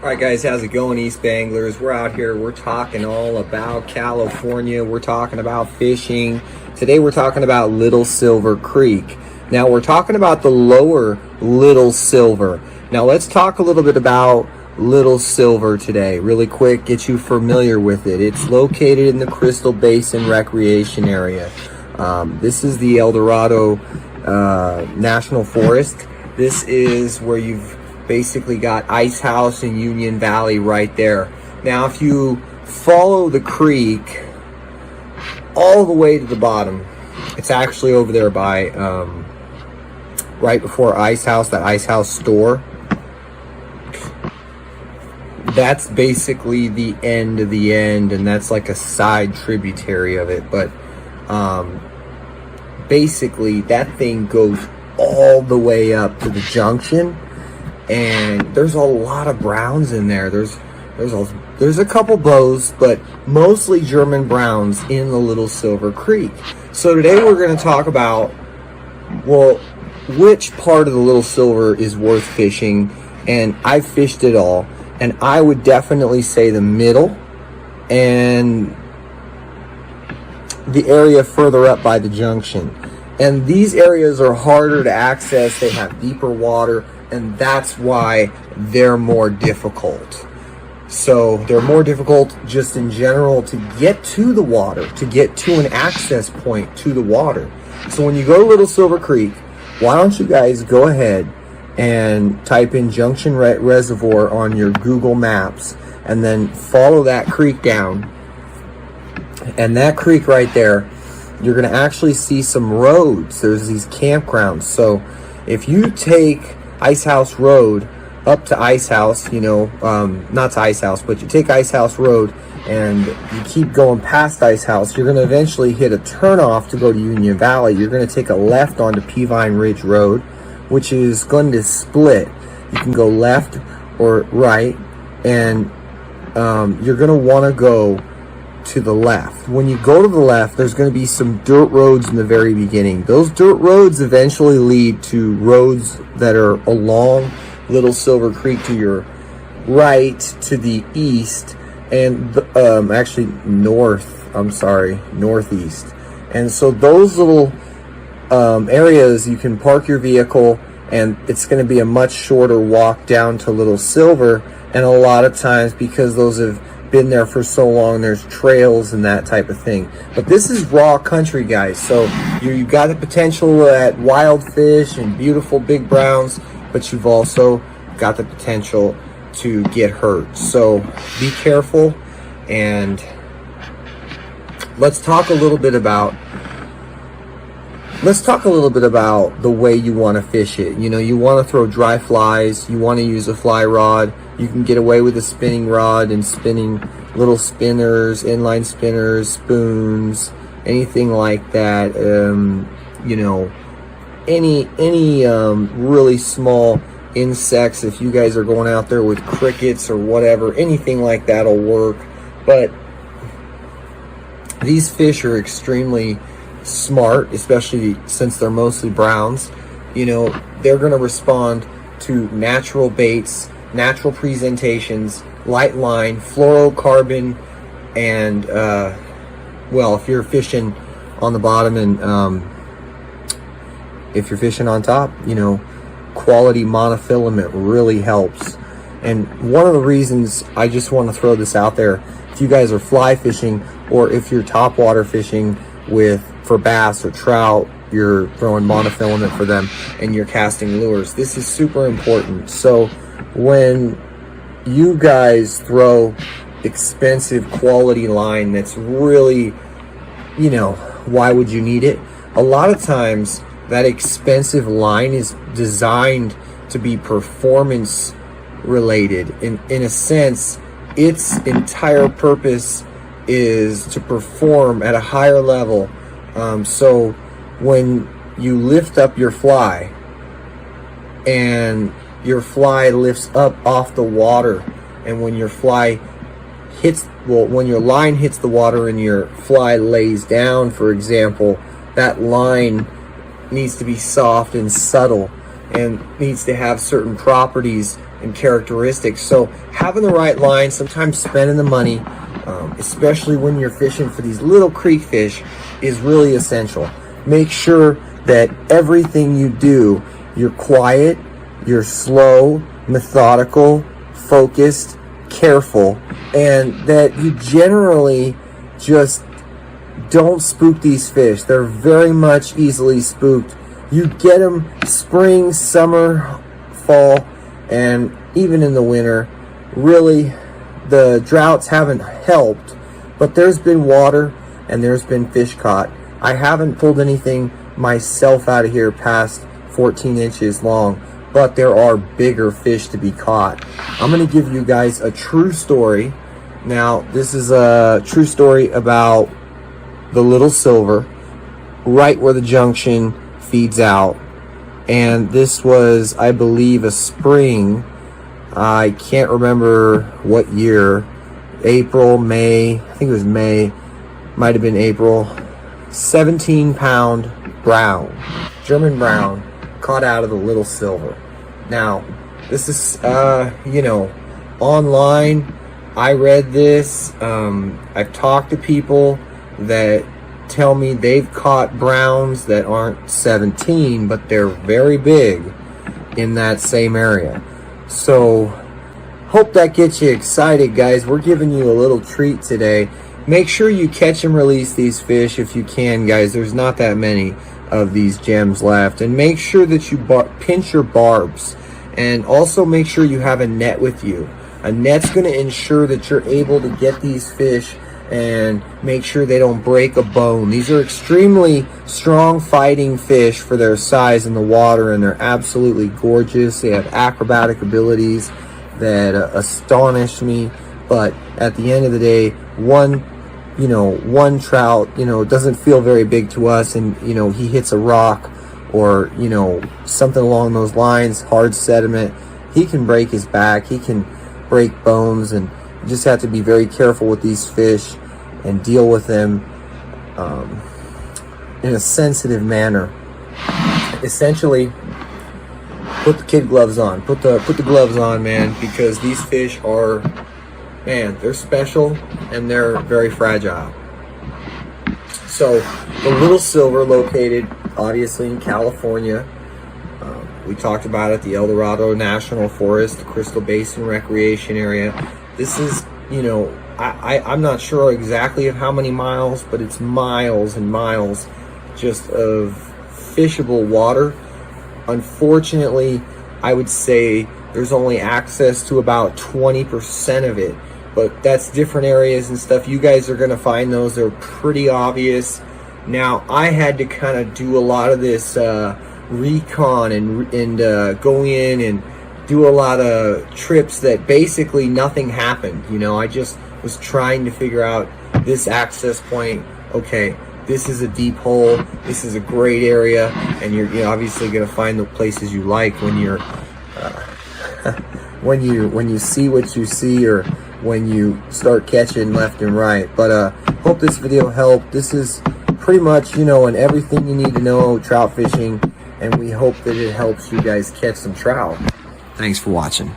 Alright guys, how's it going, Eastbayanglers? We're out here, we're talking all about California, we're talking about fishing. Today we're talking about Little Silver Creek. Now we're talking about the lower Little Silver. Now let's talk a little bit about Little Silver today, really quick, get you familiar with it. It's located in the Crystal Basin Recreation Area. This is the El Dorado National Forest. This is where you've basically got Ice House and Union Valley right there. Now if you follow the creek all the way to the bottom, it's actually over there by right before Ice House, that Ice House store. That's basically the end of the end, and that's like a side tributary of it. But basically that thing goes all the way up to the junction, and there's a lot of browns in there. There's a couple bows, but mostly German browns in the Little Silver Creek. So today we're going to talk about, well, which part of the Little Silver is worth fishing. And I've fished it all, and I would definitely say the middle and the area further up by the junction. And these areas are harder to access, they have deeper water, and that's why they're more difficult. So they're more difficult just in general to get to the water, to get to an access point to the water. So when you go to Little Silver Creek, why don't you guys go ahead and type in Junction Reservoir on your Google Maps, and then follow that creek down. And that creek right there, you're going to actually see some roads. There's these campgrounds. So if you take Ice House Road up to Ice House, not to Ice House, but you take Ice House Road and you keep going past Ice House, you're going to eventually hit a turnoff to go to Union Valley. You're going to take a left onto Peavine Ridge Road, which is going to split. You can go left or right, and you're going to want to go to the left. When you go to the left, there's going to be some dirt roads in the very beginning. Those dirt roads eventually lead to roads that are along Little Silver Creek to your right, to the east, and actually northeast. And so those little areas, you can park your vehicle, and it's going to be a much shorter walk down to Little Silver. And a lot of times, because those have been there for so long, there's trails and that type of thing. But this is raw country, guys, so you've got the potential at wild fish and beautiful big browns, but you've also got the potential to get hurt. So be careful, and let's talk a little bit about the way you want to fish it. You want to throw dry flies, you want to use a fly rod. You can get away with a spinning rod and spinning little spinners, inline spinners, spoons, anything like that. Any really small insects, if you guys are going out there with crickets or whatever, anything like that'll work. But these fish are extremely smart, especially since they're mostly browns. They're going to respond to natural baits, natural presentations, light line, fluorocarbon, and well, if you're fishing on the bottom, and if you're fishing on top, quality monofilament really helps. And one of the reasons I just want to throw this out there, if you guys are fly fishing, or if you're topwater fishing for bass or trout, you're throwing monofilament for them, and you're casting lures, this is super important. So when you guys throw expensive quality line that's really, why would you need it? A lot of times that expensive line is designed to be performance related. In a sense, its entire purpose is to perform at a higher level. So when you lift up your fly, and your fly lifts up off the water, and when your line hits the water and your fly lays down, for example, that line needs to be soft and subtle, and needs to have certain properties and characteristics. So having the right line, sometimes spending the money, especially when you're fishing for these little creek fish, is really essential. Make sure that everything you do, you're quiet, you're slow, methodical, focused, careful, and that you generally just don't spook these fish. They're very much easily spooked. You get them spring, summer, fall, and even in the winter. Really, the droughts haven't helped, but there's been water and there's been fish caught. I haven't pulled anything myself out of here past 14 inches long, but there are bigger fish to be caught. I'm going to give you guys a true story. Now, this is a true story about the little silver, right where the junction feeds out. And this was, I believe, a spring. I can't remember what year. April, May. I think it was May. Might have been April. 17-pound brown, German brown, caught out of the little silver. Now, this is, online. I read this. I've talked to people that tell me they've caught browns that aren't 17, but they're very big in that same area. So, hope that gets you excited, guys. We're giving you a little treat today. Make sure you catch and release these fish if you can, guys. There's not that many of these gems left. And make sure that you pinch your barbs. And also make sure you have a net with you. A net's going to ensure that you're able to get these fish and make sure they don't break a bone. These are extremely strong fighting fish for their size in the water, and they're absolutely gorgeous. They have acrobatic abilities that astonish me. But at the end of the day, one trout, doesn't feel very big to us, and, he hits a rock or, something along those lines, hard sediment, he can break his back, he can break bones, and you just have to be very careful with these fish and deal with them in a sensitive manner. Essentially, put the kid gloves on. Put the gloves on, man, because these fish are, man, they're special and they're very fragile. So, the little silver, located obviously in California. We talked about it, the El Dorado National Forest, the Crystal Basin Recreation Area. This is, I'm not sure exactly of how many miles, but it's miles and miles just of fishable water. Unfortunately, I would say there's only access to about 20% of it, but that's different areas and stuff. You guys are going to find those. They're pretty obvious. Now, I had to kind of do a lot of this recon and go in and do a lot of trips that basically nothing happened. I just was trying to figure out this access point. Okay, this is a deep hole, this is a great area, and you're obviously going to find the places you like when you're when you see what you see, or when you start catching left and right. But hope this video helped. This is pretty much and everything you need to know trout fishing, and we hope that it helps you guys catch some trout. Thanks for watching.